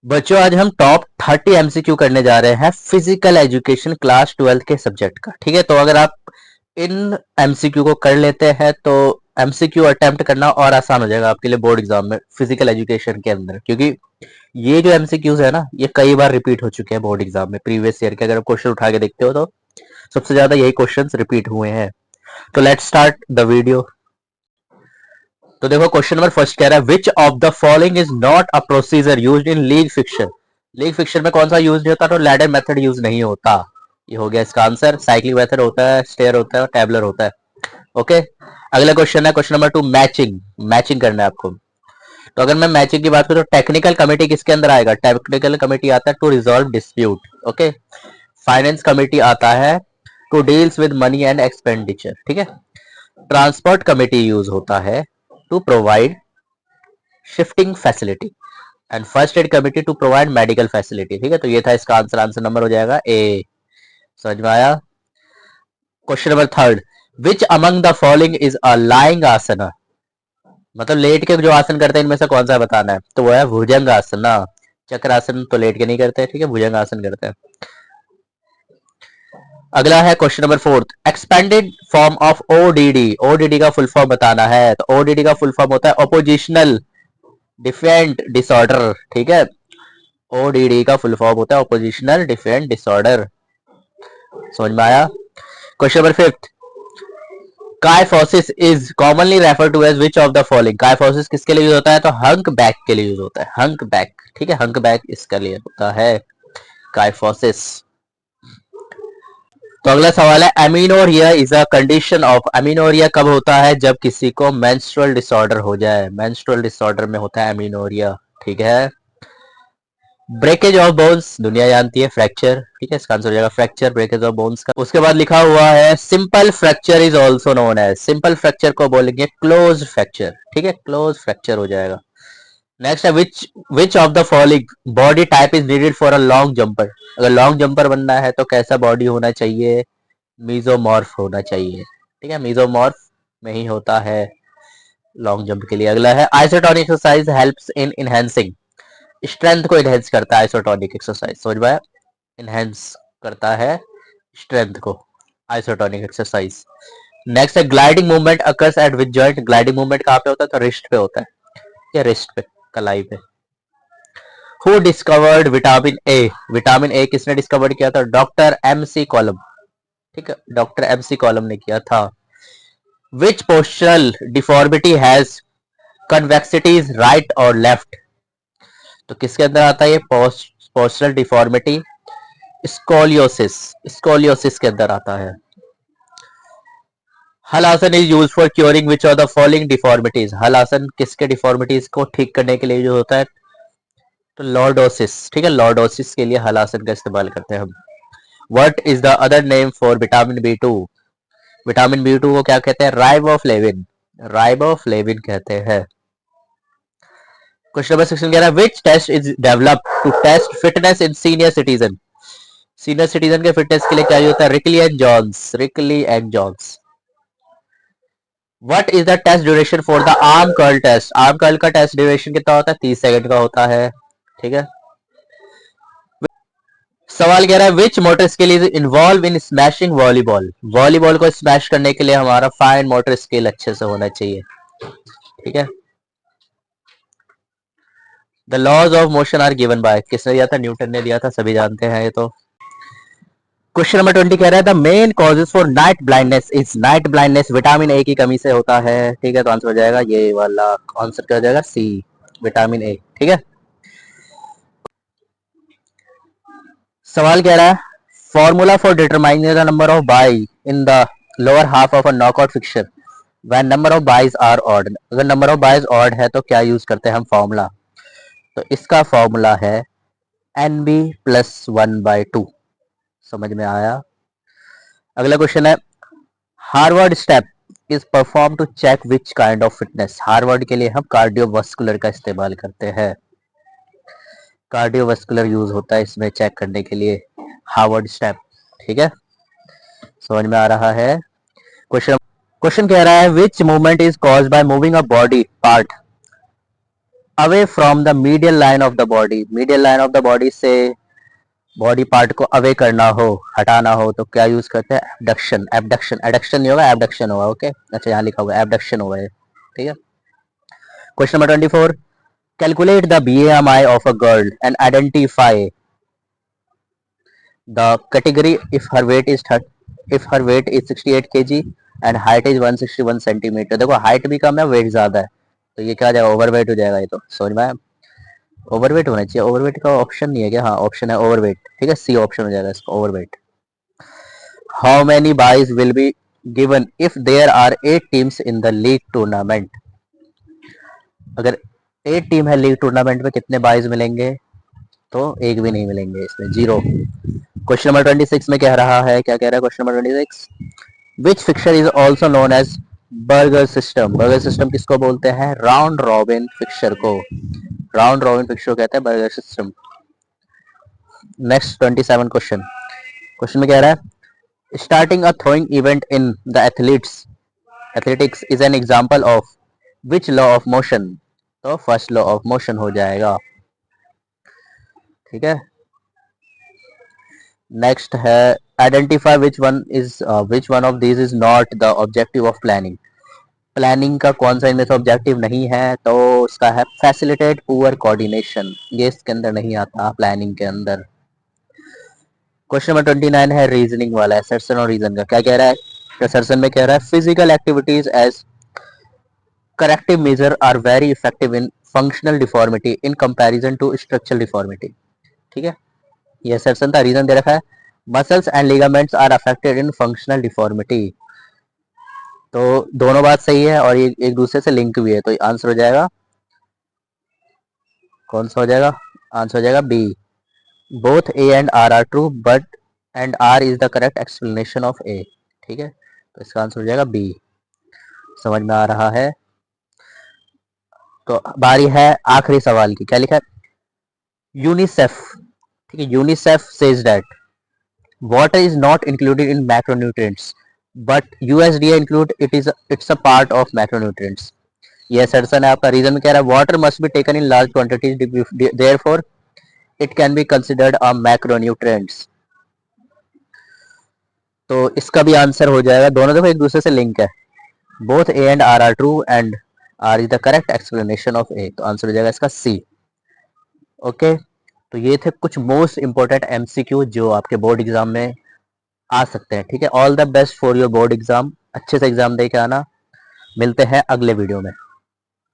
बच्चों आज हम टॉप 30 एमसीक्यू करने जा रहे हैं फिजिकल एजुकेशन क्लास 12 के सब्जेक्ट का। ठीक है, तो अगर आप इन एमसीक्यू को कर लेते हैं तो एमसीक्यू अटेम्प्ट करना और आसान हो जाएगा आपके लिए बोर्ड एग्जाम में फिजिकल एजुकेशन के अंदर, क्योंकि ये जो एमसीक्यूज है ना ये कई बार रिपीट हो चुके हैं बोर्ड एग्जाम में। प्रीवियस ईयर के अगर आप क्वेश्चन उठा के देखते हो तो सबसे ज्यादा यही क्वेश्चंस रिपीट हुए हैं। तो लेट्स स्टार्ट द वीडियो। तो देखो क्वेश्चन नंबर फर्स्ट कह रहा है विच of the following is not a procedure used in league fiction. League fiction में कौन सा यूज नहीं होता? तो लैडर मेथड यूज नहीं होता। ये हो गया इसका आंसर। साइक्लिंग मेथड होता है, स्टेयर होता है और टैबलर होता है। ओके, अगला क्वेश्चन है क्वेश्चन नंबर 2, मैचिंग। मैचिंग करना है आपको। तो अगर मैं मैचिंग की बात करूं तो टेक्निकल कमेटी किसके अंदर आएगा? टेक्निकल कमेटी आता है to resolve dispute. Okay, finance committee आता है to deals with money and expenditure. ठीक है, ट्रांसपोर्ट कमेटी यूज होता है to provide shifting facility and first aid committee to provide medical facility. ठीक है, तो ये था इसका आंसर। आंसर नंबर हो जाएगा ए। समझ में आया? Question number third, which among the following is a lying आसन। मतलब लेट के जो आसन करते हैं इनमें से कौन सा बताना है? तो वो है भुजंग आसन। चक्रासन तो लेट के नहीं करते, ठीक है, भुजंग आसन करते हैं। अगला है question number fourth, expanded form of ODD. ODD का फुल फॉर्म बताना है। तो ओडीडी का फुल फॉर्म होता है ऑपोजिशनल डिफेंट डिसऑर्डर। ठीक है, ओडीडी का फुल फॉर्म होता है ऑपोजिशनल डिफेंट डिसऑर्डर। समझ में आया? Question number fifth, kyphosis is commonly refer to as which of the following. Kyphosis किसके लिए यूज होता है? तो हंक बैक के लिए यूज होता है। हंक बैक, ठीक है, हंक बैक इसके लिए होता है काइफोसिस। तो अगला सवाल है amenorrhoea is a condition of. Amenorrhoea कब होता है? जब किसी को मेंस्ट्रुअल डिसऑर्डर हो जाए। मेंस्ट्रुअल डिसऑर्डर में होता है एमिनोरिया। ठीक है, ब्रेकेज ऑफ बोन्स दुनिया जानती है, फ्रैक्चर। ठीक है, इसका आंसर हो जाएगा फ्रैक्चर, ब्रेकेज ऑफ बोन्स का। उसके बाद लिखा हुआ है simple fracture is also known as. Simple fracture को बोलेंगे क्लोज फ्रैक्चर। ठीक है, क्लोज फ्रैक्चर हो जाएगा। नेक्स्ट है विच of the following body type is needed for a long jumper. अगर लॉन्ग जंपर बनना है तो कैसा बॉडी होना चाहिए? मीजोमॉर्फ होना चाहिए। ठीक है, मीजोमॉर्फ में ही होता है लॉन्ग जंप के लिए। अगला है isotonic exercise helps in enhancing. Strength को इनहेंस करता है आइसोटोनिक एक्सरसाइज। समझ में? इनहेंस करता है स्ट्रेंथ को आइसोटोनिक एक्सरसाइज। नेक्स्ट है gliding movement occurs at which joint. Gliding movement कहाँ पे होता है? तो रिस्ट पे होता है, या रिस्ट पे, कलाई पे। Who discovered vitamin A. Vitamin A किसने डिस्कवर किया था? Doctor M C Collum. ठीक है, डॉक्टर एम सी कॉलम ने किया था। Which postural deformity has convexities right और लेफ्ट। तो किसके अंदर आता है ये पोस्चरल डिफॉर्मिटी? स्कोलियोसिस। स्कोलियोसिस के अंदर आता है। हल आसन is use for curing which of the following deformities. हल आसन किसके डिफॉर्मिटीज को ठीक करने के लिए जो होता है? तो लॉर्डोसिस। ठीक है, लॉर्डोसिस के लिए हल आसन का इस्तेमाल करते हैं हम। What is the other name for vitamin B two. Vitamin B two को क्या कहते हैं? राइबोफ्लेविन। राइबोफ्लेविन कहते हैं। क्वेश्चन नंबर 16 कह रहा है which test is developed to test fitness in senior citizen. Senior citizen के फिटनेस के लिए क्या होता है? Rikli and Jones. Rikli and Jones. What is the test duration for the arm curl test. Arm curl का test duration कितना होता है? 30 सेकंड का होता है। ठीक है, सवाल कह रहा है which motor skill is involve in smashing volleyball. Volleyball को स्मैश करने के लिए हमारा फाइन मोटर स्किल अच्छे से होना चाहिए। ठीक है, the laws of motion are given by. किसने दिया था? न्यूटन ने दिया था, सभी जानते हैं ये तो। क्वेश्चन नंबर 20 कह रहा है the main causes for night blindness is. Night blindness vitamin A की कमी से होता है। ठीक है, तो आंसर हो जाएगा ये वाला। आंसर क्या हो जाएगा? C, vitamin A. ठीक है, सवाल कह रहा है formula for determining the number of bye in the lower half of a knockout fixture when number of byes are odd. अगर नंबर ऑफ बाइज ऑड है तो क्या यूज करते हैं हम फॉर्मूला? तो इसका फॉर्मूला है एन बी प्लस 1/2। समझ में आया? अगला क्वेश्चन है Harvard step is perform to check which kind of fitness. Harvard के लिए हम कार्डियोवास्कुलर का इस्तेमाल करते हैं। कार्डियोवास्कुलर यूज होता है इसमें चेक करने के लिए, हार्वर्ड स्टेप। ठीक है, समझ में आ रहा है? क्वेश्चन क्वेश्चन कह रहा है विच movement is caused by moving a body part away from the medial line of the body, medial line of the body से बॉडी पार्ट को अवे करना हो, हटाना हो, तो क्या यूज करते हैं? एबडक्शन। एबडक्शन, एडक्शन नहीं होगा, एबडक्शन होगा। ओके, अच्छा यहाँ लिखा हुआ है एबडक्शन होगा ये, ठीक है। Question number 24, calculate the BMI of a girl and identify the category if her weight is 68 kg and height is 161 centimetre. देखो हाइट भी कम है, वेट ज्यादा है, तो ये क्या आ जाएगा? ओवरवेट हो जाएगा। ये तो समझ में आया, ओवरवेट होना चाहिए। ओवरवेट का ऑप्शन नहीं है क्या? हाँ ऑप्शन है ओवरवेट, ठीक है, सी ऑप्शन हो जाएगा इसका, overweight. How many byes will be given if there are 8 teams in the league tournament? अगर 8 टीम है लीग टूर्नामेंट में, कितने बाइज मिलेंगे? तो एक भी नहीं मिलेंगे, इसमें जीरो। क्वेश्चन नंबर 26 में कह रहा है, क्या कह रहा है question number 26? Which fixture is also known as Berger system? Berger system किसको बोलते हैं? राउंड रॉबिन फिक्सर को राउंड रॉबिन फिक्सर कहते हैं Berger system. Next 27 question, question में कह रहा है starting a throwing event in the athletics is an example of which law of motion? तो फर्स्ट लॉ ऑफ मोशन हो जाएगा, ठीक है। नेक्स्ट है identify which one of this is not the objective of planning? Planning का कौन सा इनमें से ऑब्जेक्टिव नहीं है? तो उसका है फैसिलिटेट पुअर कोऑर्डिनेशन, ये इसके अंदर नहीं आता प्लानिंग के अंदर। क्वेश्चन नंबर 29 है रीजनिंग वाला, असर्शन और रीजन का। क्या कह रहा है? असर्शन में कह रहा है physical activities as corrective measure are very effective in functional deformity in comparison to structural deformity, ठीक है, ये असर्शन था। रीजन दे रखा है muscles and ligaments are affected in functional deformity. तो दोनों बात सही है और ये एक दूसरे से लिंक भी है, तो आंसर हो जाएगा कौन सा हो जाएगा? आंसर हो जाएगा B, both A and R are true but and R is the correct explanation of A, ठीक है, तो इसका आंसर हो जाएगा बी। समझ में आ रहा है? तो बारी है आखिरी सवाल की। क्या लिखा है? यूनिसेफ, ठीक है, UNICEF says that water is not included in macronutrients but USDA include it's a part of macronutrients। ये assertion है आपका। रीजन में कह रहा है water must be taken in large quantities therefore it can be considered a macronutrients। तो इसका भी आंसर हो जाएगा, दोनों देखो एक दूसरे से लिंक है, both A and R are true and R is the correct explanation of A, तो आंसर हो जाएगा इसका सी। ओके, तो ये थे कुछ मोस्ट इंपोर्टेंट एमसीक्यू जो आपके बोर्ड एग्जाम में आ सकते हैं, ठीक है। All the best for your board exam, अच्छे से एग्जाम दे के आना। मिलते हैं अगले वीडियो में।